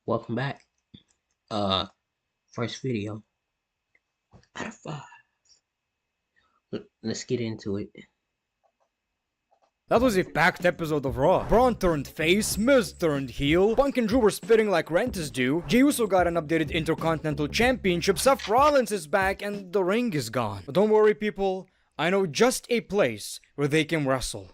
Welcome back. First video out of five. Let's get into it. That was a packed episode of Raw. Braun turned face, Miz turned heel, Punk and Drew were spitting like renters do, Jey Uso got an updated Intercontinental Championship, Seth Rollins is back, and the ring is gone. But don't worry people, I know just a place where they can wrestle.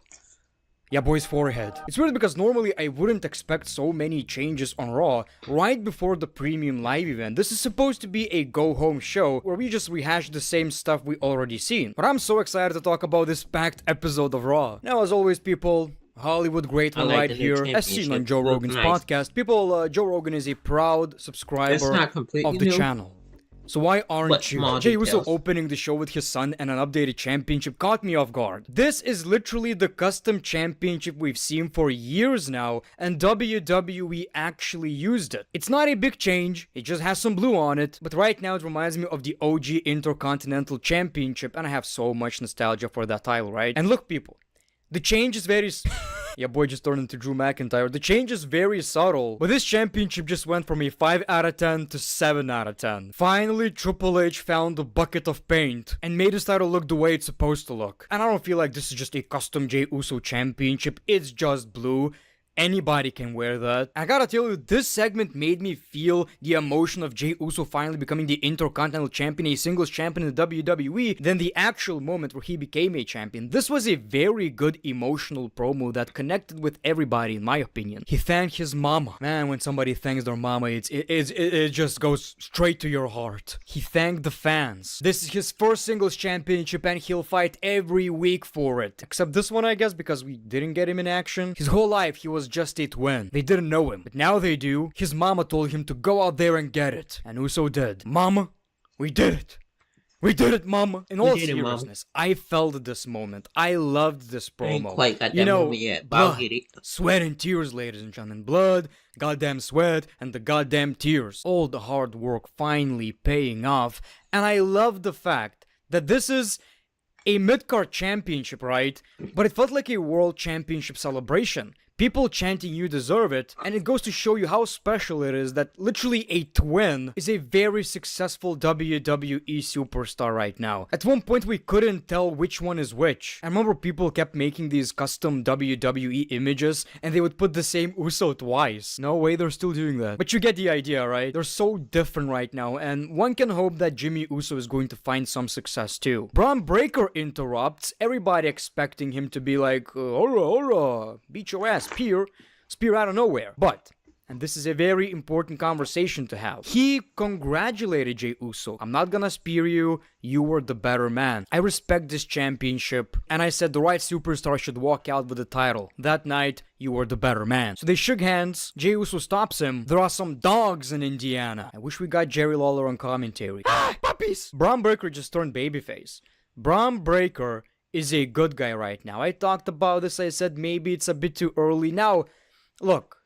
Yeah, boy's forehead. It's weird because normally I wouldn't expect so many changes on Raw right before the premium live event. This is supposed to be a go-home show where we just rehash the same stuff we already seen. But I'm so excited to talk about this packed episode of Raw. Now, as always, people, Hollywood great one right here, as seen on Joe Rogan's podcast. People, Joe Rogan is a proud subscriber of the channel. So why aren't you? Jey Uso opening the show with his son and an updated championship caught me off guard. This is literally the custom championship we've seen for years now, and WWE actually used it. It's not a big change, it just has some blue on it, but right now it reminds me of the OG Intercontinental Championship, and I have so much nostalgia for that title, right? And look people, the change is very... Yeah, boy just turned into Drew McIntyre. The change is very subtle, but this championship just went from a 5 out of 10 to 7 out of 10. Finally, Triple H found a bucket of paint and made his title look the way it's supposed to look. And I don't feel like this is just a custom Jey Uso championship, it's just blue. Anybody can wear that. I gotta tell you, this segment made me feel the emotion of Jey Uso finally becoming the Intercontinental Champion, a singles champion in the WWE, than the actual moment where he became a champion. This was a very good emotional promo that connected with everybody, in my opinion. He thanked his mama. Man, when somebody thanks their mama, it just goes straight to your heart. He thanked the fans. This is his first singles championship and he'll fight every week for it. Except this one, I guess, because we didn't get him in action. His whole life, he was just a twin. They didn't know him, but now they do. His mama told him to go out there and get it, and Uso did. Mama, we did it. We did it, mama. In all seriousness, I felt this moment. I loved this promo. Ain't quite got that moment yet, but I'll get it. Sweat and tears, ladies and gentlemen. Blood, goddamn sweat, and the goddamn tears. All the hard work finally paying off, and I love the fact that this is a mid-card championship, right? But it felt like a world championship celebration. People chanting you deserve it, and it goes to show you how special it is that literally a twin is a very successful WWE superstar right now. At one point we couldn't tell which one is which. I remember people kept making these custom WWE images and they would put the same Uso twice. No way they're still doing that. But you get the idea, right? They're so different right now, and one can hope that Jimmy Uso is going to find some success too. Braun Breaker interrupts, everybody expecting him to be like, hola, beat your ass. Spear out of nowhere. But, and this is a very important conversation to have, he congratulated Jey Uso. I'm not gonna spear you, you were the better man. I respect this championship, and I said the right superstar should walk out with the title. That night, you were the better man. So they shook hands, Jey Uso stops him. There are some dogs in Indiana. I wish we got Jerry Lawler on commentary. Ah, puppies! Braun Breaker just turned babyface. Braun Breaker is a good guy right now. I talked about this, I said maybe it's a bit too early. Now, look,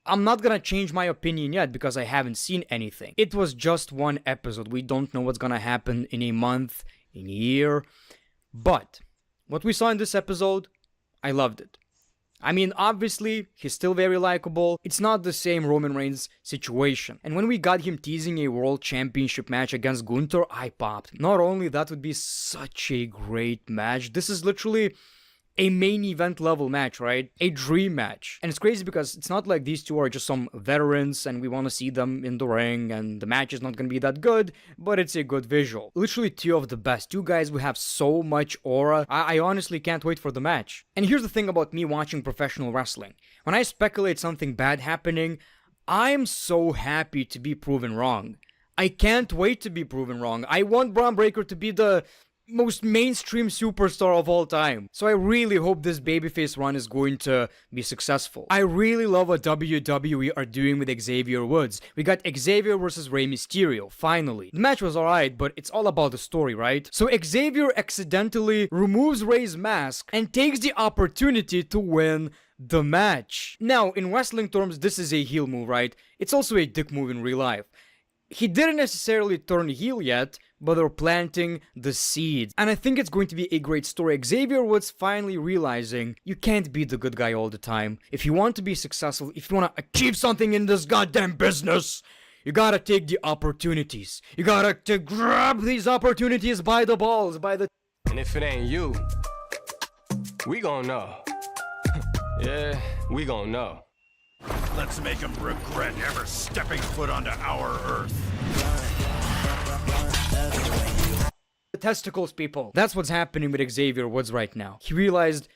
I'm not gonna change my opinion yet because I haven't seen anything. It was just one episode. We don't know what's gonna happen in a month, in a year. But, what we saw in this episode, I loved it. I mean, obviously, he's still very likable. It's not the same Roman Reigns situation. And when we got him teasing a world championship match against Gunther, I popped. Not only that would be such a great match, this is literally a main event level match, right? A dream match. And it's crazy because it's not like these two are just some veterans and we want to see them in the ring and the match is not going to be that good, but it's a good visual. Literally two of the best. Two guys who have so much aura. I honestly can't wait for the match. And here's the thing about me watching professional wrestling. When I speculate something bad happening, I'm so happy to be proven wrong. I can't wait to be proven wrong. I want Braun Breaker to be the most mainstream superstar of all time. So I really hope this babyface run is going to be successful. I really love what WWE are doing with Xavier Woods. We got Xavier versus Rey Mysterio, finally. The match was alright, but it's all about the story, right? So Xavier accidentally removes Rey's mask and takes the opportunity to win the match. Now, in wrestling terms, this is a heel move, right? It's also a dick move in real life. he didn't necessarily turn heel yet, but they're planting the seeds. And I think it's going to be a great story. Xavier Woods finally realizing you can't be the good guy all the time. If you want to be successful, if you want to achieve something in this goddamn business, you gotta take the opportunities. You gotta to grab these opportunities by the balls, by the... And if it ain't you, we gon' know. Yeah, we gon' know. Let's make him regret ever stepping foot onto our Earth. The testicles, people. That's what's happening with Xavier Woods right now. He realized,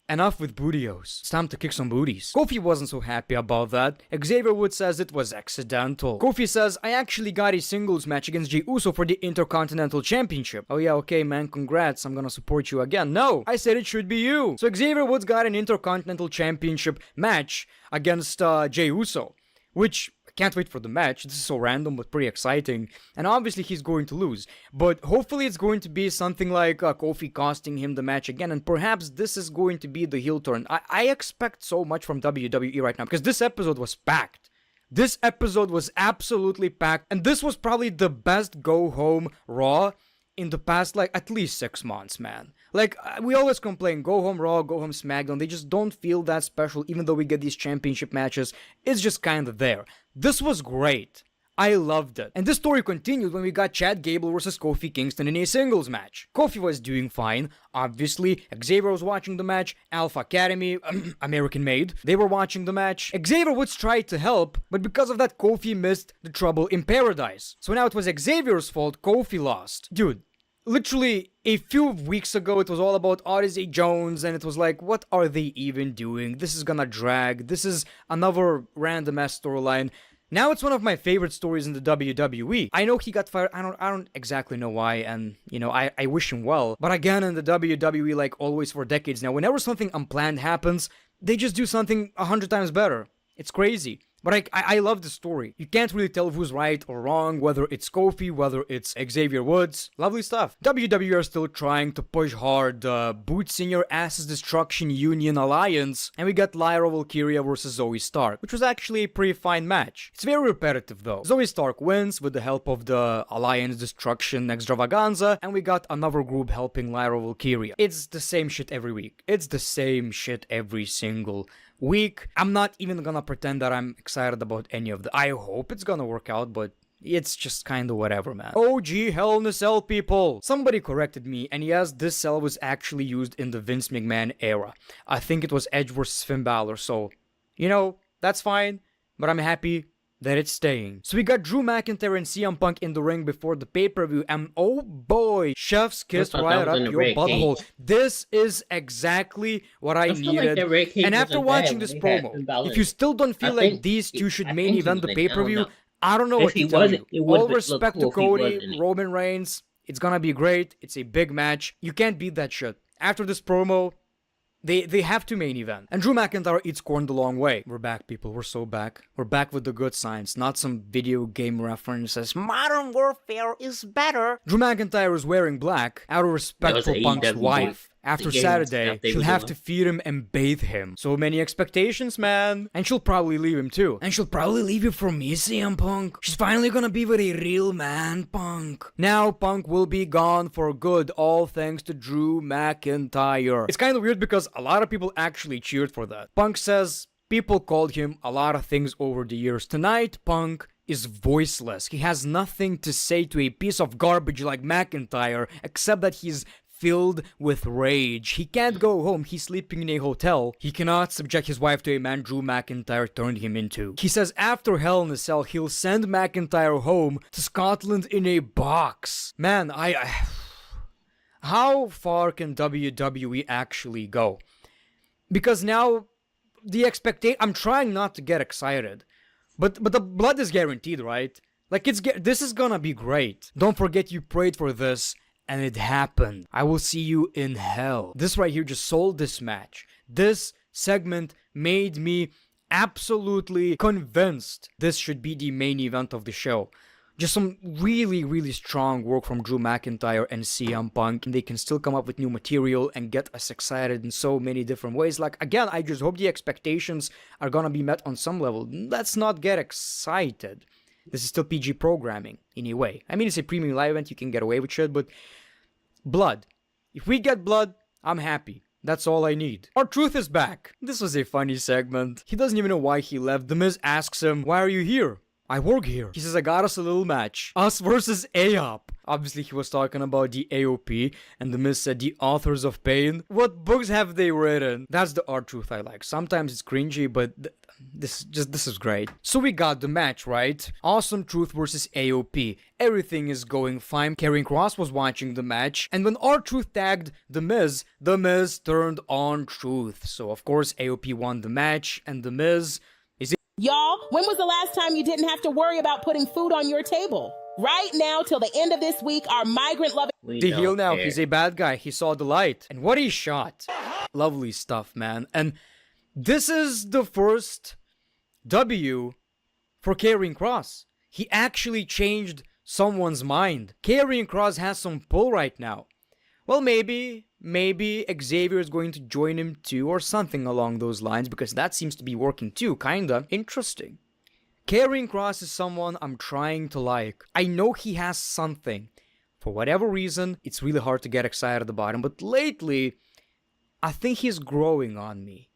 enough with bootios. It's time to kick some booties. Kofi wasn't so happy about that. Xavier Woods says it was accidental. Kofi says, I actually got a singles match against Jey Uso for the Intercontinental Championship. Oh yeah, okay man, congrats, I'm gonna support you again. No, I said it should be you. So Xavier Woods got an Intercontinental Championship match against Jey Uso, which... Can't wait for the match. This is so random but pretty exciting. And obviously he's going to lose. But hopefully it's going to be something like Kofi costing him the match again. And perhaps this is going to be the heel turn. I expect so much from WWE right now. Because this episode was packed. This episode was absolutely packed. And this was probably the best go-home Raw in the past, like, at least 6 months, man. Like, we always complain, go home Raw, go home SmackDown, they just don't feel that special, even though we get these championship matches. It's just kind of there. This was great. I loved it. And this story continued when we got Chad Gable versus Kofi Kingston in a singles match. Kofi was doing fine, obviously. Xavier was watching the match. Alpha Academy, American Made, they were watching the match. Xavier Woods tried to help, but because of that, Kofi missed the Trouble in Paradise. So now it was Xavier's fault Kofi lost. Dude, literally a few weeks ago, it was all about Odyssey Jones, and it was like, what are they even doing? This is gonna drag. This is another random-ass storyline. Now it's one of my favorite stories in the WWE. I know he got fired. I don't exactly know why, and, you know, I wish him well. But again, in the WWE, like always for decades now, whenever something unplanned happens, they just do something 100 times better. It's crazy. But I love the story. You can't really tell who's right or wrong, whether it's Kofi, whether it's Xavier Woods. Lovely stuff. WWE are still trying to push hard the Boots in Your Ass's Destruction Union Alliance, and we got Lyra Valkyria versus Zoe Stark, which was actually a pretty fine match. It's very repetitive though. Zoe Stark wins with the help of the Alliance Destruction Extravaganza, and we got another group helping Lyra Valkyria. It's the same shit every week. It's the same shit every single week. I'm not even gonna pretend that I'm excited about any of the... I hope it's gonna work out, but it's just kind of whatever, man. OG Hell in a Cell, people! Somebody corrected me, and yes, this cell was actually used in the Vince McMahon era. I think it was Edge vs Finn Balor, so, you know, that's fine, but I'm happy that it's staying. So we got Drew McIntyre and CM Punk in the ring before the pay-per-view, and oh boy, chef's kiss right up your butthole. This is exactly what I needed. Like and after watching this promo, if you still don't feel like these two should main event the pay-per-view, I don't know what to tell you. All respect to Cody, Roman Reigns, it's gonna be great, it's a big match, you can't beat that shit. After this promo, They have to main event. And Drew McIntyre eats corn the long way. We're back, people. We're so back. We're back with the good signs, not some video game references. Modern Warfare is better. Drew McIntyre is wearing black out of respect for Punk's wife. After Saturday, she'll have to feed him and bathe him. So many expectations, man. And she'll probably leave him too. And she'll probably leave you for me, CM Punk. She's finally gonna be with a real man, Punk. Now Punk will be gone for good, all thanks to Drew McIntyre. It's kind of weird because a lot of people actually cheered for that. Punk says people called him a lot of things over the years. Tonight, Punk is voiceless. He has nothing to say to a piece of garbage like McIntyre except that he's filled with rage. He can't go home. He's sleeping in a hotel. He cannot subject his wife to a man Drew McIntyre turned him into. He says after Hell in a Cell, he'll send McIntyre home to Scotland in a box. Man, how far can WWE actually go? Because now, the expectation... I'm trying not to get excited. But the blood is guaranteed, right? Like, this is gonna be great. Don't forget you prayed for this, and it happened. I will see you in hell. This right here just sold this match. This segment made me absolutely convinced this should be the main event of the show. Just some really, really strong work from Drew McIntyre and CM Punk. And they can still come up with new material and get us excited in so many different ways. Like, again, I just hope the expectations are gonna be met on some level. Let's not get excited. This is still PG programming, in a way. I mean, it's a premium live event, you can get away with shit, but blood. If we get blood, I'm happy. That's all I need. R-Truth is back. This was a funny segment. He doesn't even know why he left. The Miz asks him, why are you here? I work here. He says, I got us a little match. Us versus AOP. Obviously, he was talking about the AOP, and The Miz said the authors of pain. What books have they written? That's the R-Truth I like. Sometimes it's cringy, but this is great. So we got the match, right? Awesome Truth versus AOP. Everything is going fine. Karrion Kross was watching the match, and when R-Truth tagged The Miz turned on Truth. So of course, AOP won the match, and The Miz is... Y'all, when was the last time you didn't have to worry about putting food on your table? Right now, till the end of this week, our migrant-loving... The heel now, he's a bad guy. He saw the light. And what a shot. Lovely stuff, man. And this is the first W for Karrion Kross. He actually changed someone's mind. Karrion Kross has some pull right now. Well, maybe Xavier is going to join him too, or something along those lines, because that seems to be working too. Kinda interesting. Karrion Kross is someone I'm trying to like. I know he has something. For whatever reason, it's really hard to get excited about him, but lately, I think he's growing on me.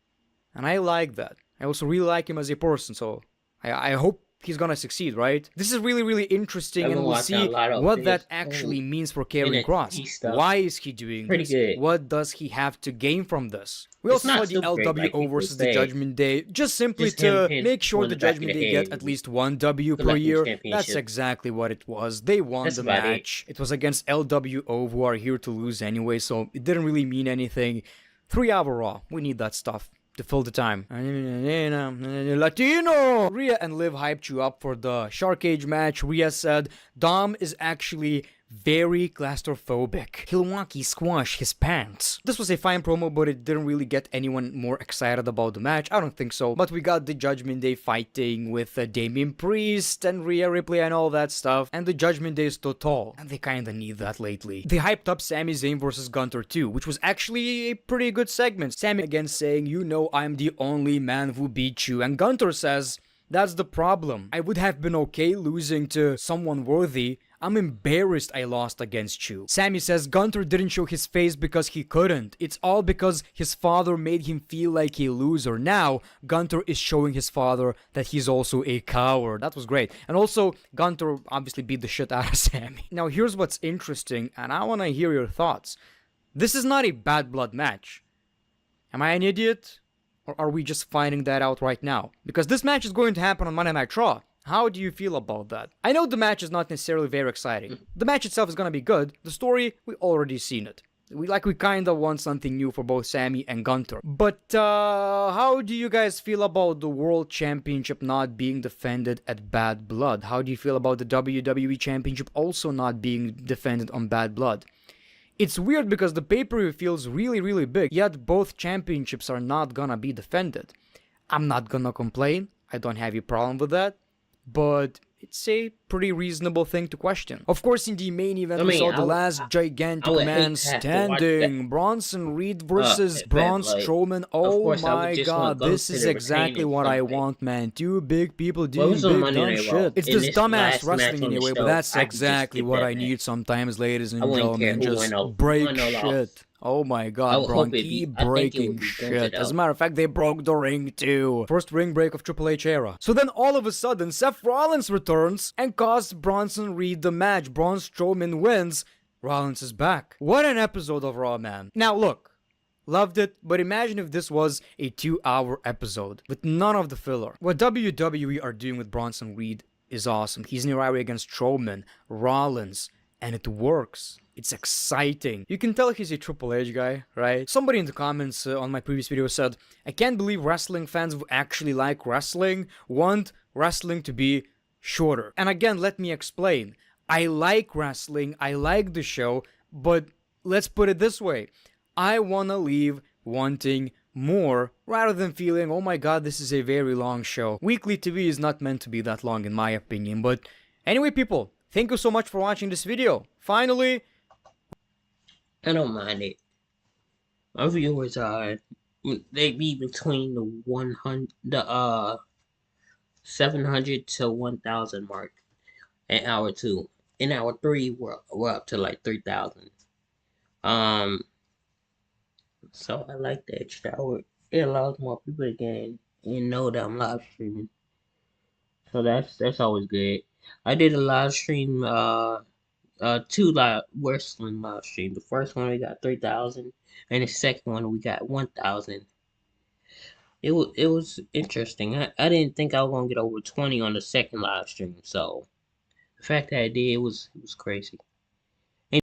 And I like that. I also really like him as a person, so I hope he's gonna succeed, right? This is really, really interesting, and we'll see what that actually means for Karrion Kross. Why is he doing this? What does he have to gain from this? We also saw the LWO versus the Judgment Day, just simply to make sure the Judgment Day get at least one W per year. That's exactly what it was. They won the match. It was against LWO, who are here to lose anyway, so it didn't really mean anything. 3-hour Raw. We need that stuff to fill the time. Latino! Rhea and Liv hyped you up for the Shark Cage match. Rhea said Dom is actually very claustrophobic. He'll wonky squash his pants. This was a fine promo, but it didn't really get anyone more excited about the match. I don't think so. But we got the Judgment Day fighting with Damian Priest and Rhea Ripley and all that stuff. And the Judgment Day is total. And they kinda need that lately. They hyped up Sami Zayn versus Gunter too, which was actually a pretty good segment. Sami again saying, you know I'm the only man who beat you. And Gunter says, that's the problem. I would have been okay losing to someone worthy. I'm embarrassed I lost against you. Sami says Gunter didn't show his face because he couldn't. It's all because his father made him feel like a loser. Now, Gunter is showing his father that he's also a coward. That was great. And also, Gunter obviously beat the shit out of Sami. Now, here's what's interesting, and I want to hear your thoughts. This is not a bad blood match. Am I an idiot? Or are we just finding that out right now? Because this match is going to happen on Monday Night Raw. How do you feel about that? I know the match is not necessarily very exciting. The match itself is gonna be good. The story, we already seen it. We kinda want something new for both Sami and Gunter. But how do you guys feel about the World Championship not being defended at Bad Blood? How do you feel about the WWE Championship also not being defended on Bad Blood? It's weird because the pay-per-view feels really, really big, yet both championships are not gonna be defended. I'm not gonna complain. I don't have a problem with that. But it's a pretty reasonable thing to question. Of course, in the main event, we saw the last gigantic man standing. Bronson Reed versus Braun Strowman. Oh my god, this is exactly what I want, man. Two big people doing big dumb shit. It's this dumbass wrestling anyway, but that's exactly what I need sometimes, ladies and gentlemen. Just break shit. Oh my god, Braun, keep breaking shit. As a matter of fact, they broke the ring too. First ring break of Triple H era. So then all of a sudden, Seth Rollins returns and costs Bronson Reed the match. Braun Strowman wins. Rollins is back. What an episode of Raw, man. Now look, loved it, but imagine if this was a 2-hour episode with none of the filler. What WWE are doing with Bronson Reed is awesome. He's in a rivalry against Strowman, Rollins, and it works. It's exciting. You can tell he's a Triple H guy, right? Somebody in the comments on my previous video said, I can't believe wrestling fans who actually like wrestling want wrestling to be shorter. And again, let me explain. I like wrestling, I like the show, but let's put it this way. I want to leave wanting more rather than feeling, oh my god, this is a very long show. Weekly TV is not meant to be that long in my opinion. But anyway, people, thank you so much for watching this video. Finally, I don't mind it. My viewers are, they be between the 700 to 1,000 mark in hour 2. In hour 3, we're up to like 3,000. So I like the extra hour. It allows more people to get in and know that I'm live streaming. So that's always good. I did a live stream, 2 live wrestling live streams. The first one we got 3,000, and the second one we got 1,000. It was interesting. I didn't think I was gonna get over 20 on the second live stream. So the fact that I did, it was crazy.